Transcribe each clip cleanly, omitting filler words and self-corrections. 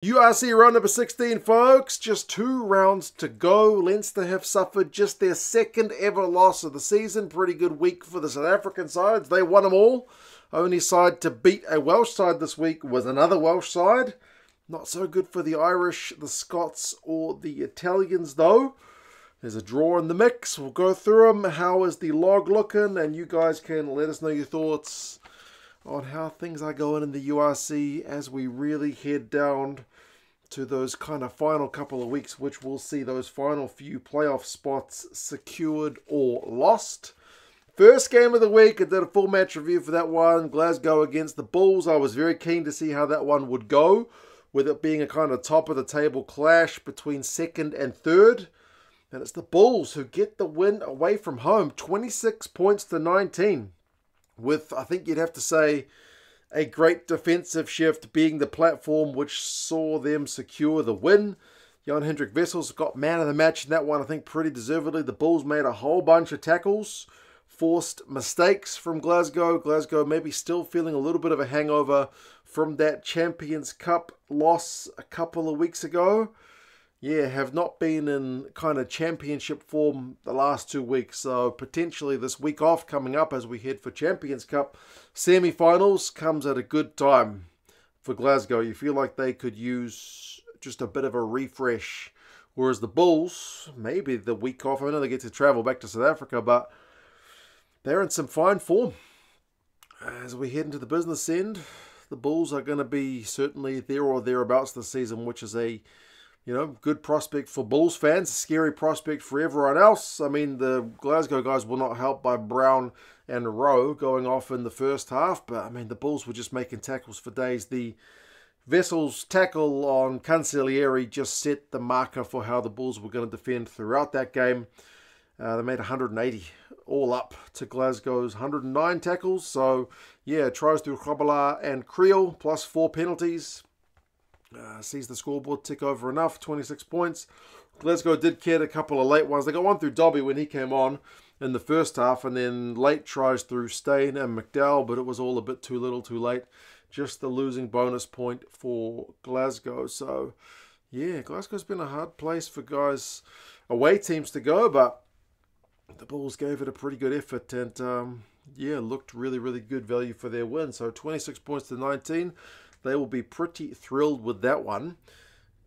URC round number 16, folks. Just 2 rounds to go. Leinster have suffered just their second ever loss of the season. Pretty good week for the South African sides. They won them all. Only side to beat a Welsh side this week was another Welsh side. Not so good for the Irish, the Scots, or the Italians, though. There's a draw in the mix. We'll go through them. How is the log looking? And you guys can let us know your thoughts on how things are going in the URC as we really head down to those kind of final couple of weeks, which we'll see those final few playoff spots secured or lost. First game of the week, I did a full match review for that one. Glasgow against the Bulls. I was very keen to see how that one would go, with it being a kind of top of the table clash between second and third. And it's the Bulls who get the win away from home, 26 points to 19. With, I think you'd have to say, a great defensive shift being the platform which saw them secure the win. Jan-Hendrik Wessels got man of the match in that one, I think pretty deservedly. The Bulls made a whole bunch of tackles, forced mistakes from Glasgow. Glasgow maybe still feeling a little bit of a hangover from that Champions Cup loss a couple of weeks ago. Yeah, have not been in kind of championship form the last 2 weeks. So potentially this week off coming up as we head for Champions Cup semi-finals comes at a good time for Glasgow. You feel like they could use just a bit of a refresh. Whereas the Bulls, maybe the week off, I know they get to travel back to South Africa, but they're in some fine form. As we head into the business end, the Bulls are going to be certainly there or thereabouts this season, which is a good prospect for Bulls fans, a scary prospect for everyone else. I mean, the Glasgow guys were not helped by Brown and Rowe going off in the first half, but I mean, the Bulls were just making tackles for days. The Wessels tackle on Cancellieri just set the marker for how the Bulls were going to defend throughout that game. They made 180 all up to Glasgow's 109 tackles. So, yeah, tries through Grobelaar and Creel, plus 4 penalties. Sees the scoreboard tick over enough, 26 points. Glasgow did get a couple of late ones. They got one through Dobby when he came on in the first half, and then late tries through Steyn and McDowell, but it was all a bit too little too late. Just the losing bonus point for Glasgow. So, yeah, Glasgow's been a hard place for guys, away teams to go, but the Bulls gave it a pretty good effort and, yeah, looked really, really good value for their win. So 26 points to 19. They will be pretty thrilled with that one.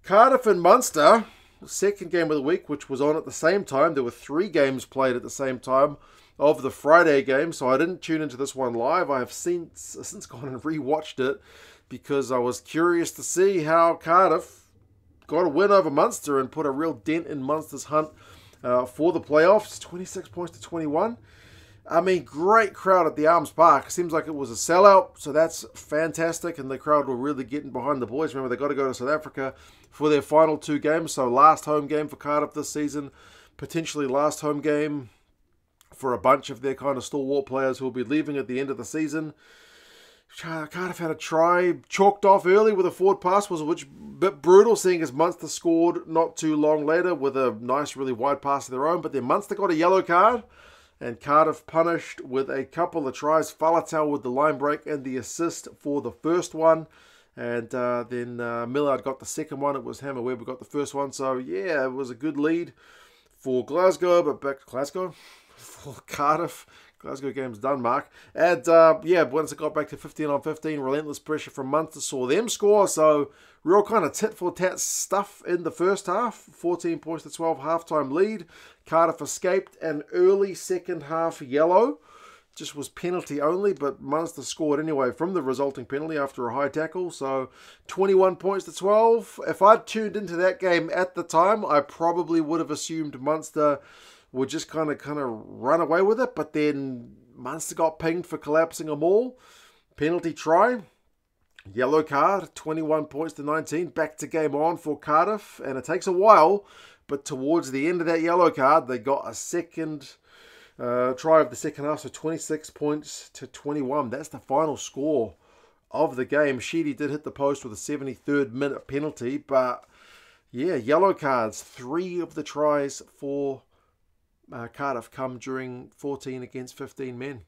Cardiff and Munster, second game of the week, which was on at the same time. There were 3 games played at the same time of the Friday game, so I didn't tune into this one live. I have since gone and rewatched it because I was curious to see how Cardiff got a win over Munster and put a real dent in Munster's hunt for the playoffs. 26 points to 21. I mean, great crowd at the Arms Park. Seems like it was a sellout, so that's fantastic. And the crowd were really getting behind the boys. Remember, they got to go to South Africa for their final 2 games. So last home game for Cardiff this season. Potentially last home game for a bunch of their kind of stalwart players who will be leaving at the end of the season. Cardiff had a try chalked off early with a forward pass, which a bit brutal, seeing as Munster scored not too long later with a nice, really wide pass of their own. But then Munster got a yellow card. And Cardiff punished with a couple of tries. Faletau with the line break and the assist for the first one. And then Millard got the second one. It was Hammer Webber got the first one. So, yeah, it was a good lead for Glasgow. But back to Glasgow for Cardiff. Glasgow game's done, Mark. And, yeah, once it got back to 15-on-15, relentless pressure from Munster saw them score. So, real kind of tit-for-tat stuff in the first half. 14 points to 12, halftime lead. Cardiff escaped an early second half yellow. Just was penalty only, but Munster scored anyway from the resulting penalty after a high tackle. So, 21 points to 12. If I'd tuned into that game at the time, I probably would have assumed Munster would just kind of run away with it. But then Munster got pinged for collapsing them all. Penalty try. Yellow card, 21 points to 19. Back to game on for Cardiff. And it takes a while, but towards the end of that yellow card, they got a second try of the second half. So 26 points to 21. That's the final score of the game. Sheedy did hit the post with a 73rd minute penalty. But, yeah, yellow cards. 3 of the tries for Cardiff come during 14 against 15 men.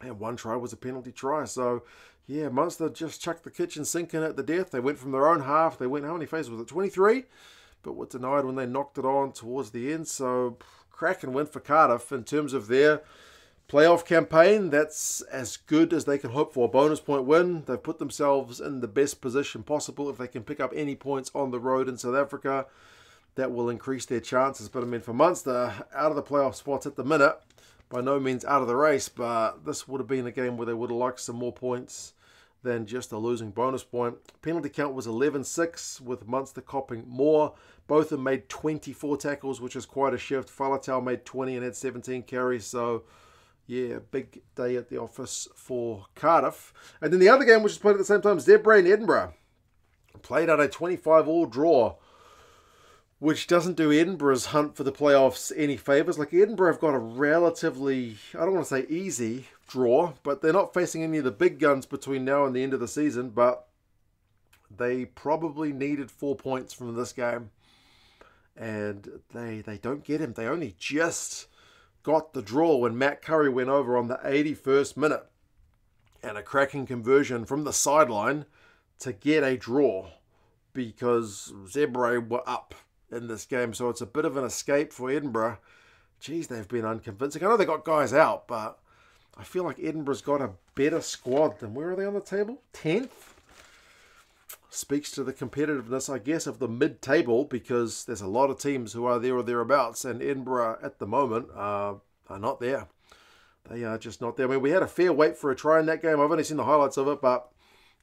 And one try was a penalty try. So, yeah, Munster just chucked the kitchen sink in at the death. They went from their own half. They went, how many phases was it? 23? But were denied when they knocked it on towards the end. So, cracking win for Cardiff in terms of their playoff campaign. That's as good as they can hope for. A bonus point win. They've put themselves in the best position possible. If they can pick up any points on the road in South Africa, that will increase their chances. But I mean, for Munster, out of the playoff spots at the minute, by no means out of the race, but this would have been a game where they would have liked some more points than just a losing bonus point. Penalty count was 11-6, with Munster copping more. Both of them made 24 tackles, which is quite a shift. Faletau made 20 and had 17 carries, so yeah, big day at the office for Cardiff. And then the other game, which was played at the same time, Zebre and Edinburgh, played out a 25-all draw, which doesn't do Edinburgh's hunt for the playoffs any favours. Like, Edinburgh have got a relatively, I don't want to say easy draw, but they're not facing any of the big guns between now and the end of the season, but they probably needed 4 points from this game, and they don't get him. They only just got the draw when Matt Curry went over on the 81st minute, and a cracking conversion from the sideline to get a draw, because Zebre were up in this game. So it's a bit of an escape for Edinburgh. Geez, they've been unconvincing. I know they got guys out, but I feel like Edinburgh's got a better squad than, where are they on the table? 10th? Speaks to the competitiveness, I guess, of the mid-table, because there's a lot of teams who are there or thereabouts, and Edinburgh at the moment are not there. They are just not there. I mean, we had a fair wait for a try in that game. I've only seen the highlights of it, but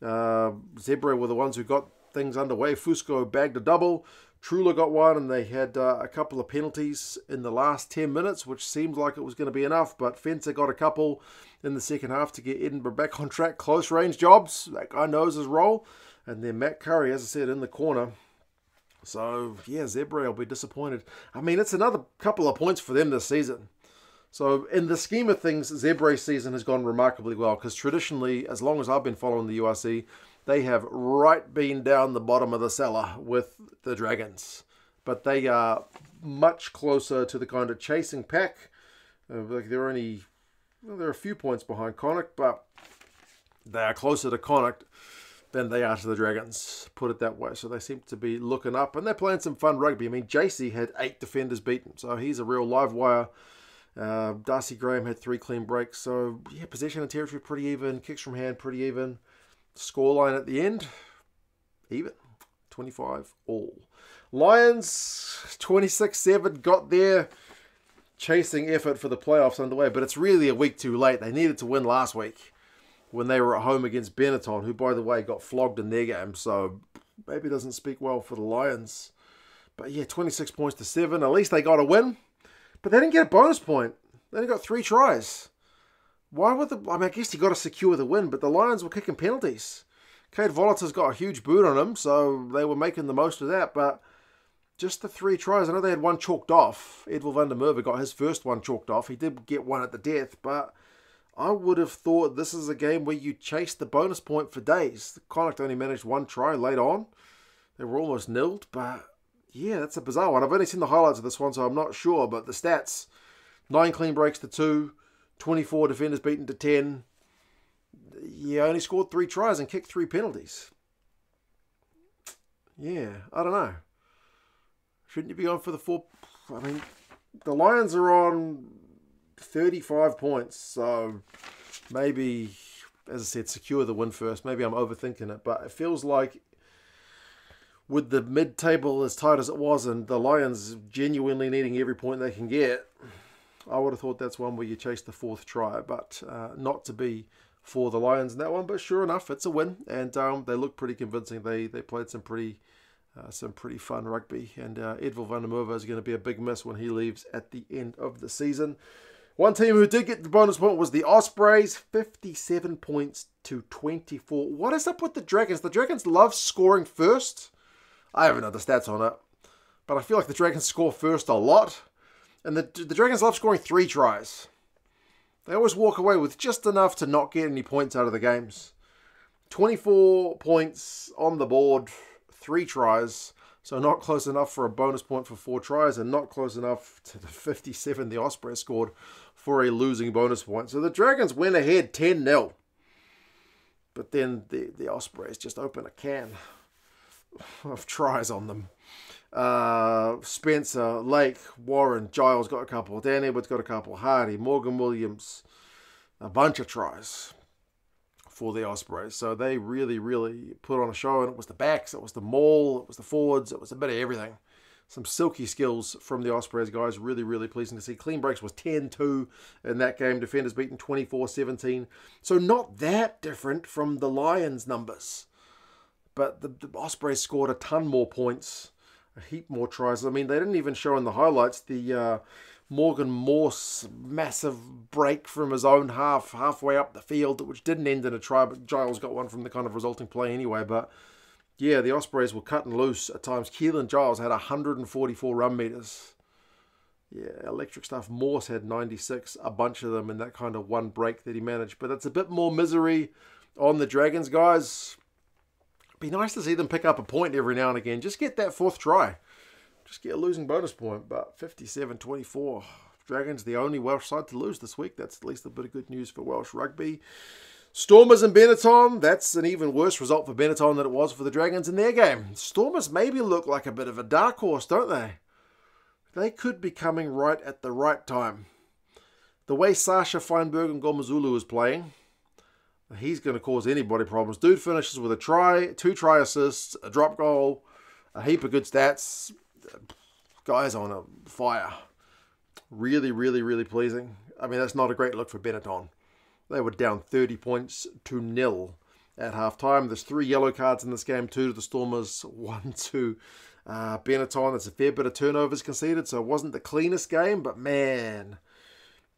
Zebre were the ones who got things underway. Fusco bagged a double. Trula got one, and they had a couple of penalties in the last 10 minutes, which seemed like it was going to be enough, but Fencer got a couple in the second half to get Edinburgh back on track. Close range jobs. That guy knows his role. And then Matt Curry, as I said, in the corner. So, yeah, Zebre will be disappointed. I mean, it's another couple of points for them this season. So, in the scheme of things, Zebre's season has gone remarkably well, because traditionally, as long as I've been following the URC, they have been down the bottom of the cellar with the Dragons. But they are much closer to the kind of chasing pack. They're a few points behind Connacht, but they are closer to Connacht than they are to the Dragons, put it that way. So they seem to be looking up, and they're playing some fun rugby. I mean, JC had 8 defenders beaten, so he's a real live wire. Darcy Graham had 3 clean breaks. So, yeah, possession and territory pretty even. Kicks from hand pretty even. Scoreline at the end, even. 25 all. Lions, 26-7, got their chasing effort for the playoffs underway, but it's really a week too late. They needed to win last week when they were at home against Benetton, who, by the way, got flogged in their game, so maybe it doesn't speak well for the Lions. But yeah, 26 points to 7. At least they got a win, but they didn't get a bonus point. They only got 3 tries. Why would I guess you got to secure the win, but the Lions were kicking penalties. Kate Voliter's got a huge boot on him, so they were making the most of that, but just the 3 tries. I know they had one chalked off. Edwil van der Merwe got his first one chalked off. He did get one at the death, but I would have thought this is a game where you chase the bonus point for days. Connacht only managed 1 try late on. They were almost nilled, but yeah, that's a bizarre one. I've only seen the highlights of this one, so I'm not sure, but the stats, 9 clean breaks to 2, 24 defenders beaten to 10. Yeah, only scored 3 tries and kicked 3 penalties. Yeah, I don't know. Shouldn't you be going for the 4? I mean, the Lions are on 35 points, so maybe, as I said, secure the win first. Maybe I'm overthinking it, but it feels like with the mid-table as tight as it was and the Lions genuinely needing every point they can get, I would have thought that's one where you chase the 4th try, but not to be for the Lions in that one. But sure enough, it's a win, and they look pretty convincing. They played some pretty fun rugby, and Edwil van der Merwe is going to be a big miss when he leaves at the end of the season. One team who did get the bonus point was the Ospreys, 57 points to 24. What is up with the Dragons? The Dragons love scoring first. I haven't had the stats on it, but I feel like the Dragons score first a lot. And the Dragons love scoring 3 tries. They always walk away with just enough to not get any points out of the games. 24 points on the board, 3 tries. So not close enough for a bonus point for 4 tries, and not close enough to the 57 the Ospreys scored for a losing bonus point. So the Dragons went ahead 10-0. But then the Ospreys just open a can of tries on them. Spencer, Lake, Warren, Giles got a couple. Dan Edwards got a couple. Hardy, Morgan Williams, a bunch of tries for the Ospreys. So they really, really put on a show. And it was the backs, it was the maul, it was the forwards, it was a bit of everything. Some silky skills from the Ospreys, guys. Really, really pleasing to see. Clean breaks was 10-2 in that game. Defenders beaten 24-17. So not that different from the Lions numbers. But the Ospreys scored a ton more points, a heap more tries. I mean, they didn't even show in the highlights the Morgan Morse massive break from his own halfway up the field, which didn't end in a try, but Giles got one from the kind of resulting play anyway. But yeah, the Ospreys were cutting loose at times. Keelan Giles had 144 run meters. Yeah, electric stuff. Morse had 96, a bunch of them in that kind of one break that he managed. But it's a bit more misery on the Dragons, guys. It'd be nice to see them pick up a point every now and again. Just get that fourth try. Just get a losing bonus point. But 57-24. Dragons, the only Welsh side to lose this week. That's at least a bit of good news for Welsh rugby. Stormers and Benetton, that's an even worse result for Benetton than it was for the Dragons in their game. Stormers maybe look like a bit of a dark horse, don't they? They could be coming right at the right time. The way Sasha Feinberg and Gomazulu is playing, he's going to cause anybody problems. Dude finishes with a try, 2 try assists, a drop goal, a heap of good stats. Guys on a fire. Really, really, really pleasing. I mean, that's not a great look for Benetton. They were down 30 points to 0 at halftime. There's 3 yellow cards in this game, 2 to the Stormers, 1 to Benetton. There's a fair bit of turnovers conceded, so it wasn't the cleanest game, but man,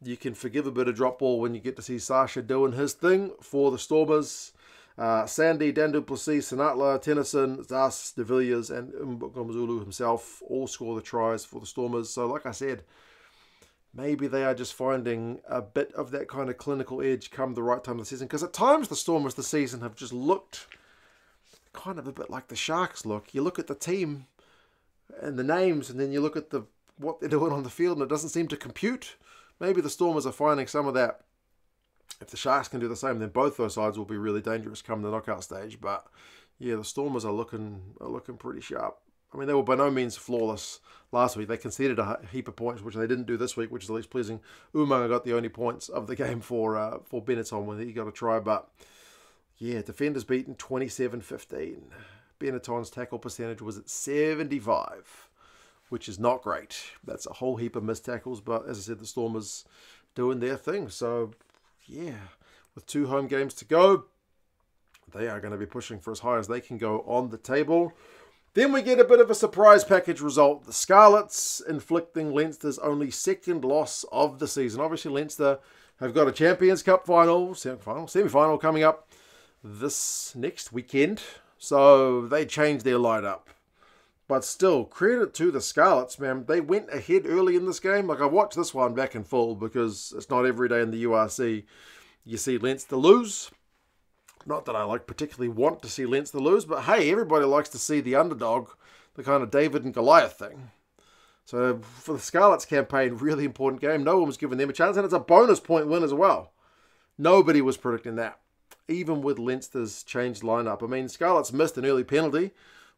you can forgive a bit of drop ball when you get to see Sasha doing his thing for the Stormers. Sandy, Dan du Plessis, Sinatla, Tennyson, Zas, De Villiers, and Gomazulu himself all score the tries for the Stormers. So like I said, maybe they are just finding a bit of that kind of clinical edge come the right time of the season. Because at times the Stormers this season have just looked kind of a bit like the Sharks look. You look at the team and the names, and then you look at what they're doing on the field, and it doesn't seem to compute. Maybe the Stormers are finding some of that. If the Sharks can do the same, then both those sides will be really dangerous come the knockout stage. But yeah, the Stormers are looking pretty sharp. I mean, they were by no means flawless last week. They conceded a heap of points, which they didn't do this week, which is at least pleasing. Umaga got the only points of the game for Benetton when he got a try. But yeah, defenders beaten 27-15. Benetton's tackle percentage was at 75, which is not great. That's a whole heap of missed tackles. But as I said, the Stormers doing their thing. So yeah, with 2 home games to go, they are going to be pushing for as high as they can go on the table. Then we get a bit of a surprise package result. The Scarlets inflicting Leinster's only 2nd loss of the season. Obviously, Leinster have got a Champions Cup semi-final coming up this next weekend. So they changed their lineup. But still, credit to the Scarlets, man. They went ahead early in this game. Like, I watched this one back in full because it's not every day in the URC you see Leinster lose. Not that I particularly want to see Leinster lose, but hey, everybody likes to see the underdog, the kind of David and Goliath thing. So for the Scarlets campaign, really important game. No one was giving them a chance, and it's a bonus point win as well. Nobody was predicting that, even with Leinster's changed lineup. I mean, Scarlets missed an early penalty,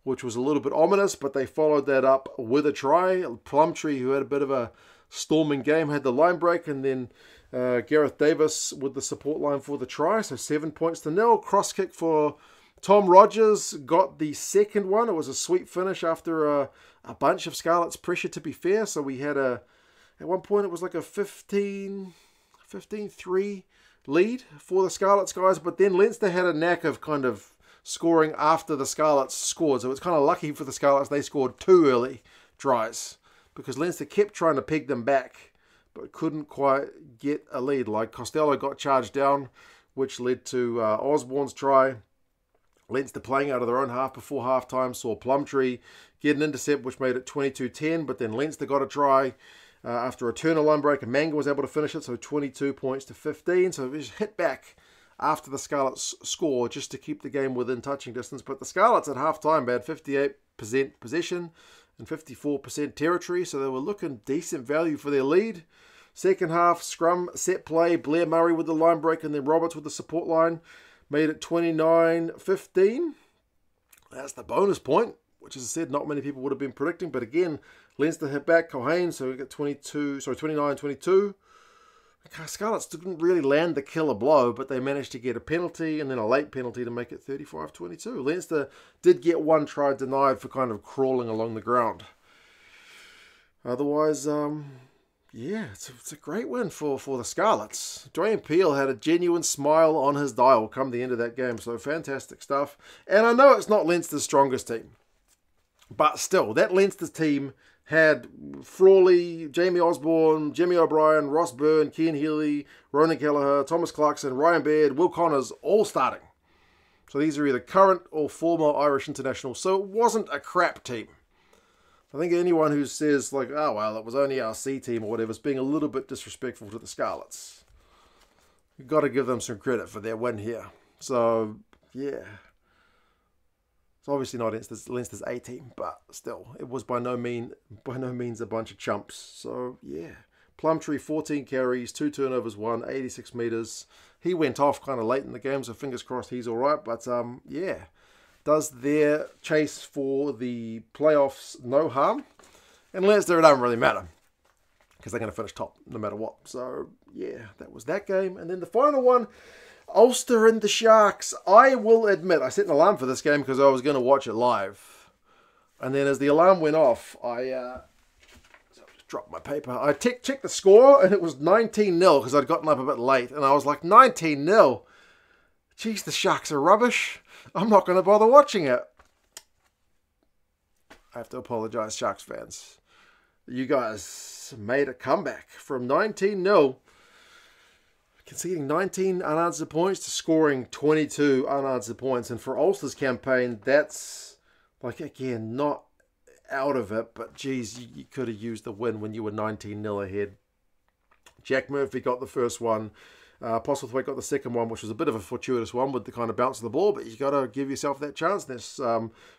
which was a little bit ominous, but they followed that up with a try. Plumtree, who had a bit of a storming game, had the line break, and then Gareth Davis with the support line for the try. So 7 points to 0. Cross kick for Tom Rogers got the 2nd one. It was a sweet finish after a bunch of Scarlets pressure, to be fair. So we had at one point it was like a 15-3 lead for the Scarlets guys. But then Leinster had a knack of kind of scoring after the Scarlets scored. So it's kind of lucky for the Scarlets they scored 2 early tries, because Leinster kept trying to peg them back, but couldn't quite get a lead. Like Costello got charged down, which led to Osborne's try. Leinster playing out of their own half before halftime saw Plumtree get an intercept, which made it 22-10, but then Leinster got a try after a turner line break, and Manga was able to finish it, so 22 points to 15. So it was hit back after the Scarlets score just to keep the game within touching distance. But the Scarlets at halftime had 58% possession and 54% territory, so they were looking decent value for their lead. Second half, scrum, set play, Blair Murray with the line break, and then Roberts with the support line. Made it 29-15. That's the bonus point, which, as I said, not many people would have been predicting. But again, Leinster hit back, Cohane, so we got 29-22. Scarlets didn't really land the killer blow, but they managed to get a penalty and then a late penalty to make it 35-22. Leinster did get one try denied for kind of crawling along the ground. Otherwise, yeah, it's a great win for the Scarlets. Dwayne Peel had a genuine smile on his dial come the end of that game, so fantastic stuff. And I know it's not Leinster's strongest team, but still, that Leinster team had Frawley, Jamie Osborne, Jimmy O'Brien, Ross Byrne, Cian Healy, Ronan Kelleher, Thomas Clarkson, Ryan Baird, Will Connors, all starting. So these are either current or former Irish internationals, so it wasn't a crap team. I think anyone who says, like, oh, well, it was only our C team or whatever is being a little bit disrespectful to the Scarlets. You've got to give them some credit for their win here. So, yeah. It's obviously not Leinster's A team, but still, it was by no means a bunch of chumps. So, yeah. Plumtree, 14 carries, 2 turnovers, 86 metres. He went off kind of late in the game, so fingers crossed he's all right. But, yeah. Does their chase for the playoffs no harm? And Leinster, it doesn't really matter, because they're going to finish top no matter what. So, yeah, that was that game. And then the final one, Ulster and the Sharks. I will admit, I set an alarm for this game because I was going to watch it live. And then as the alarm went off, I just dropped my paper. I checked the score, and it was 19-0 because I'd gotten up a bit late. And I was like, 19-0? Jeez, the Sharks are rubbish. I'm not going to bother watching it. I have to apologise, Sharks fans. You guys made a comeback from 19-0, conceding 19 unanswered points to scoring 22 unanswered points. And for Ulster's campaign, that's, like, again, not out of it, but geez, you could have used the win when you were 19-0 ahead. Jack Murphy got the first one. Postlethwaite got the second one, which was a bit of a fortuitous one with the kind of bounce of the ball, but you got to give yourself that chance. This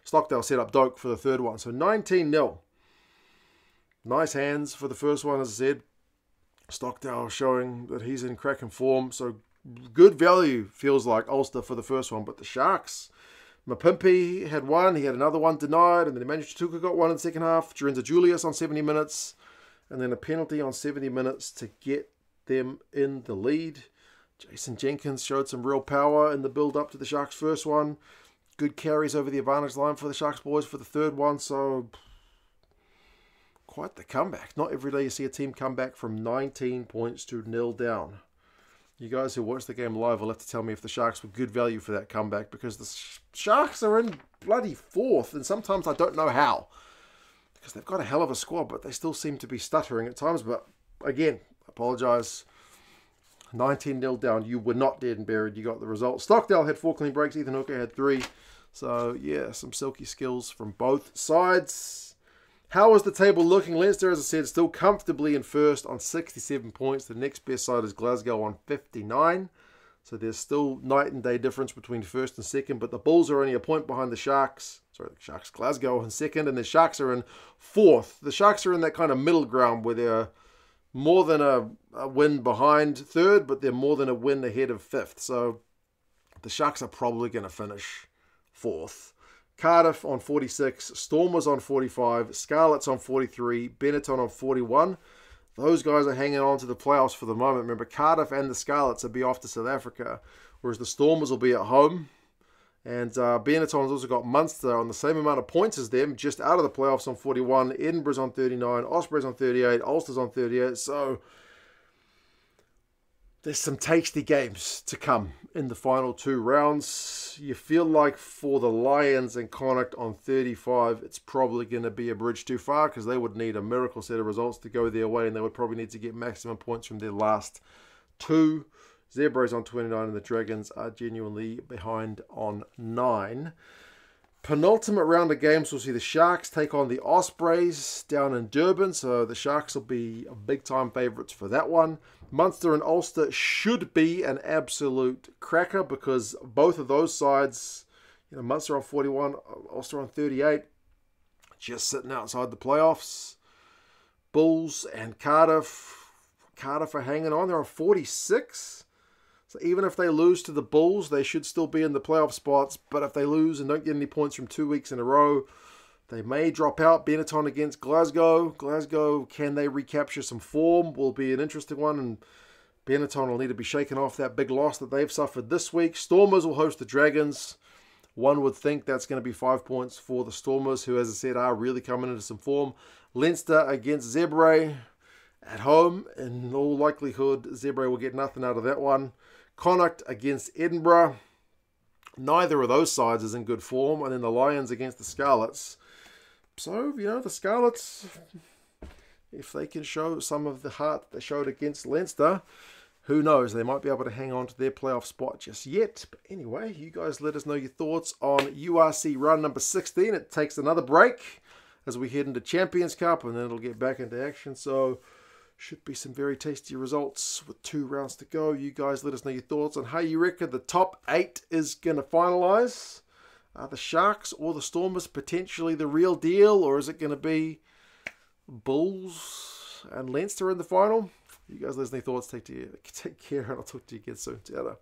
Stockdale set up Doak for the third one. So 19-0. Nice hands for the first one, as I said. Stockdale showing that he's in cracking form. So good value, feels like, Ulster for the first one. But the Sharks, Mapimpi had one. He had another one denied. And then Emmanuel Tuka got one in the second half. Lorenzo Julius on 70 minutes. And then a penalty on 70 minutes to get them in the lead. Jason Jenkins showed some real power in the build-up to the Sharks' first one. Good carries over the advantage line for the Sharks boys for the third one. So, quite the comeback. Not every day you see a team come back from 19 points to 0 down. You guys who watched the game live will have to tell me if the Sharks were good value for that comeback, because the Sharks are in bloody fourth, and sometimes I don't know how. Because they've got a hell of a squad, but they still seem to be stuttering at times. But, again, apologise. 19-0 down. You were not dead and buried. You got the result. Stockdale had 4 clean breaks. Ethan Hooker had 3. So, yeah, some silky skills from both sides. How is the table looking? Leinster, as I said, still comfortably in first on 67 points. The next best side is Glasgow on 59. So there's still night and day difference between first and second. But the Bulls are only a point behind the Sharks. Sorry, the Sharks, Glasgow in second. And the Sharks are in fourth. The Sharks are in that kind of middle ground where they're more than a win behind third, but they're more than a win ahead of fifth. So the Sharks are probably going to finish fourth. Cardiff on 46, Stormers on 45, Scarlets on 43, Benetton on 41. Those guys are hanging on to the playoffs for the moment. Remember, Cardiff and the Scarlets will be off to South Africa, whereas the Stormers will be at home. And Benetton's also got Munster on the same amount of points as them, just out of the playoffs on 41. Edinburgh's on 39. Ospreys on 38. Ulster's on 38. So there's some tasty games to come in the final 2 rounds. You feel like for the Lions and Connacht on 35, it's probably going to be a bridge too far, because they would need a miracle set of results to go their way, and they would probably need to get maximum points from their last 2. Zebre is on 29, and the Dragons are genuinely behind on 9. Penultimate round of games, we'll see the Sharks take on the Ospreys down in Durban. So the Sharks will be big-time favourites for that one. Munster and Ulster should be an absolute cracker, because both of those sides, you know, Munster on 41, Ulster on 38, just sitting outside the playoffs. Bulls and Cardiff, Cardiff are hanging on. They're on 46. So even if they lose to the Bulls, they should still be in the playoff spots. But if they lose and don't get any points from 2 weeks in a row, they may drop out. Benetton against Glasgow. Glasgow, can they recapture some form? Will be an interesting one. And Benetton will need to be shaken off that big loss that they've suffered this week. Stormers will host the Dragons. One would think that's going to be 5 points for the Stormers, who, as I said, are really coming into some form. Leinster against Zebre at home. In all likelihood, Zebre will get nothing out of that one. Connacht against Edinburgh. Neither of those sides is in good form. And then the Lions against the Scarlets. So, the Scarlets, if they can show some of the heart that they showed against Leinster, who knows? They might be able to hang on to their playoff spot just yet. But anyway, you guys let us know your thoughts on URC run number 16. It takes another break as we head into Champions Cup, and then it'll get back into action. So, should be some very tasty results with 2 rounds to go. You guys let us know your thoughts on how you reckon the top 8 is going to finalise. Are the Sharks or the Stormers potentially the real deal, or is it going to be Bulls and Leinster in the final? You guys let us know your thoughts. Take care, and I'll talk to you again soon. Ta-da.